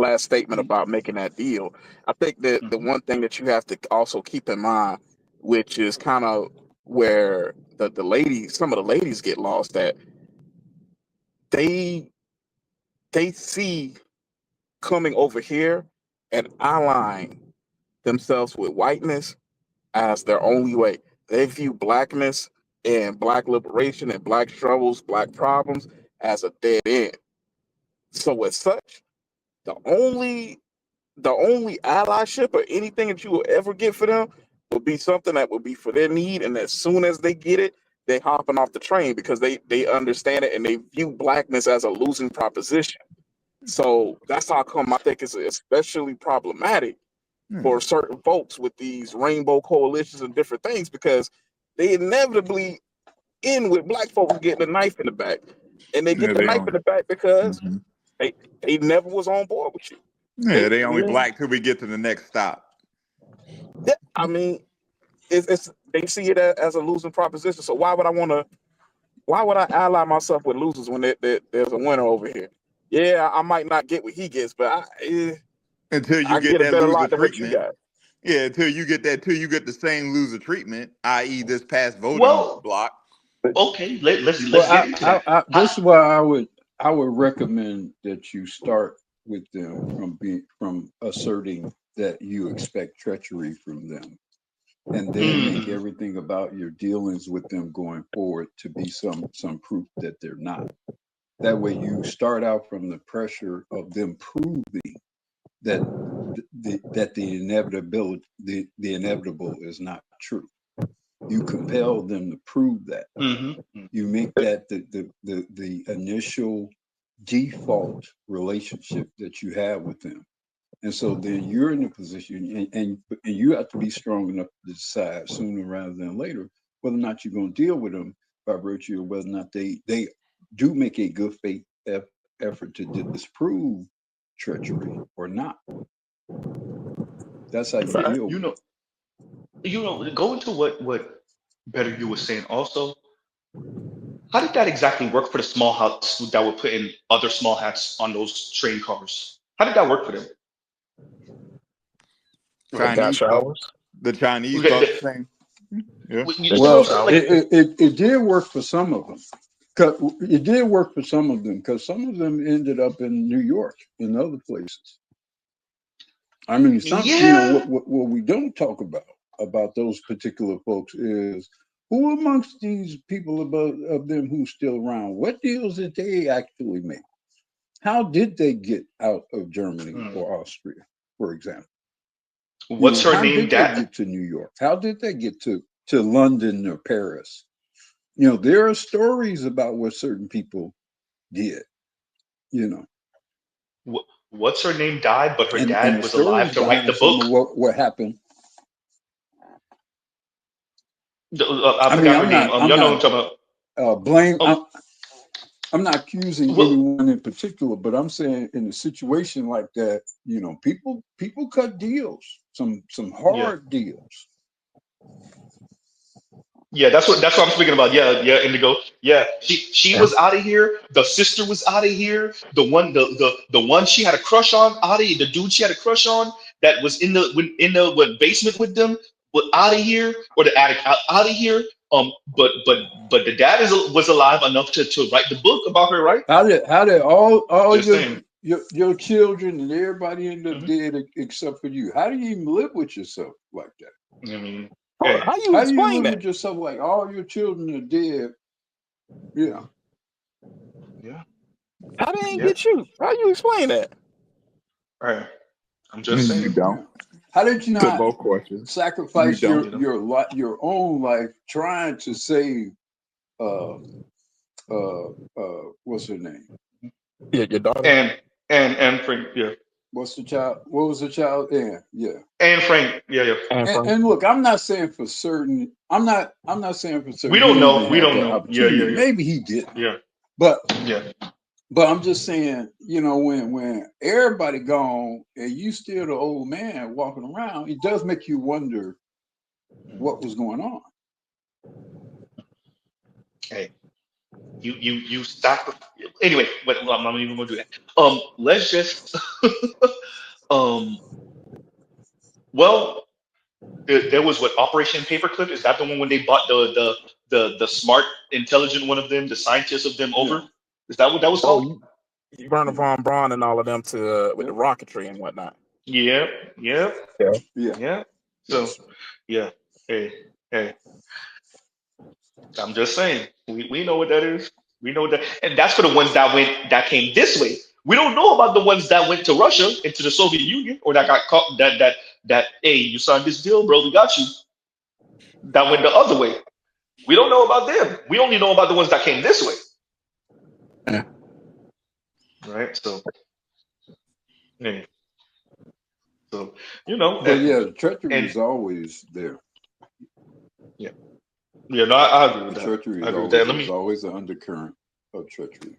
last statement about making that deal. I think that the one thing that you have to also keep in mind, which is kind of where the ladies, some of the ladies get lost at, they they see coming over here and allying themselves with whiteness as their only way. They view blackness and black liberation and black struggles, black problems as a dead end. So as such, the only the only allyship or anything that you will ever get for them will be something that will be for their need. And as soon as they get it, they hopping off the train because they understand it and they view blackness as a losing proposition. So that's how come I think it's especially problematic for certain folks with these rainbow coalitions and different things because they inevitably end with black folks getting a knife in the back. And they get Yeah, the they knife in only. the back because Mhm. they never was on board with you. Yeah, They they only yeah, black till we get to the next stop. yeah, I mean, it's they see it as a losing proposition. So why would I want to? Why would I ally myself with losers when there's a winner over here? Yeah, I might not get what he gets, but Until you I get get a that better loser lot than what you treatment. got. Yeah, till you get the same loser treatment, i.e., this past voting Well, block. okay, let's Well, get into that. this is why I would recommend that you start with them from asserting that you expect treachery from them, and then make Mhm. everything about your dealings with them going forward to be some proof that they're not. That way, you start out from the pressure of them proving that the the inevitable is not true. You compel them to prove that. Mhm. You make that the initial default relationship that you have with them. And so then you're in a position, and you have to be strong enough to decide sooner rather than later whether or not you're going to deal with them by virtue of whether or not they do make a good faith effort to disprove treachery or not. That's how you Fact. deal You with know, it. go into what better you were saying also. How did that exactly work for the small hats that were putting other small hats on those train cars? How did that work for them? They got Chinese thought showers. the Chinese Okay, thought the same. Yeah. you They see what got I'm Well, saying? showers. Like, it did work for some of them. It did work for some of them because some of them ended up in New York and other places. I mean, some, yeah, what we don't talk about those particular folks is who amongst these people of them who's still around, what deals did they actually make? How did they get out of Germany hmm. or Austria, for example? What's her How name? did they That get to New York? How did they get to London or Paris? There are stories about what certain people did, you know, what's her name died, but her and dad the was alive stories to write the behind some book. of what happened. I I mean, forgot her name. I'm Y'all know not what I'm talking blame. about. I'm not accusing Well, anyone in particular, but I'm saying in a situation like that, people cut deals, some yeah. hard deals. Yeah, that's what I'm speaking about. Yeah, yeah, Indigo. Yeah, she And was out of here. The sister was out of here. The one she had a crush on out of here. The dude she had a crush on that was in the what basement with them was out of here, or the attic out of here. But the dad was alive enough to write the book about her, right? How did all Just saying. your children and everybody end up Hmm. dead except for you? How do you even live with yourself like that? I mean, hold on, hey, how you How do you explain live that? with yourself like all your children are dead? Yeah. yeah, How they ain't yeah. get you? How you explain that? All right, I'm just You saying. don't. Yeah. How did you To not both questions. You sacrifice don't. You know your own life trying to save uh what's her name? Yeah, your daughter. and Frank, yeah, What's the child? What was the child? Yeah. and Frank, yeah, yeah. And Frank. And look, I'm not saying for certain. I'm not saying for We certain he don't know. even We had don't that know. Yeah, opportunity. yeah, yeah, Maybe he didn't. yeah, But yeah. I'm just saying, when everybody gone and you still the old man walking around, it does make you wonder what was going on. Hey, you sacrifice. Anyway, but I'm not even gonna do that. Let's just um. Well, there was what Operation Paperclip. Is that the one when they bought the smart, intelligent one of them, the scientists of them Yeah. over? Is that what that was Oh, called? you Werner Yeah. von Braun and all of them to with the Yep. rocketry and whatnot. Yeah, yeah, Yeah. Yeah. yeah. So Yes. yeah, hey, hey. I'm just saying, we know what that is. We know that, and that's for the ones that came this way. We don't know about the ones that went to Russia, into the Soviet Union, or that got caught. That hey, you signed this deal, bro. We got you. That went the other way. We don't know about them. We only know about the ones that came this way, Yeah. right? So, yeah. So you know, But yeah, the treachery and is always there. yeah, yeah. No, I agree with The that. treachery I is agree with that. always Let there's me always an undercurrent of treachery.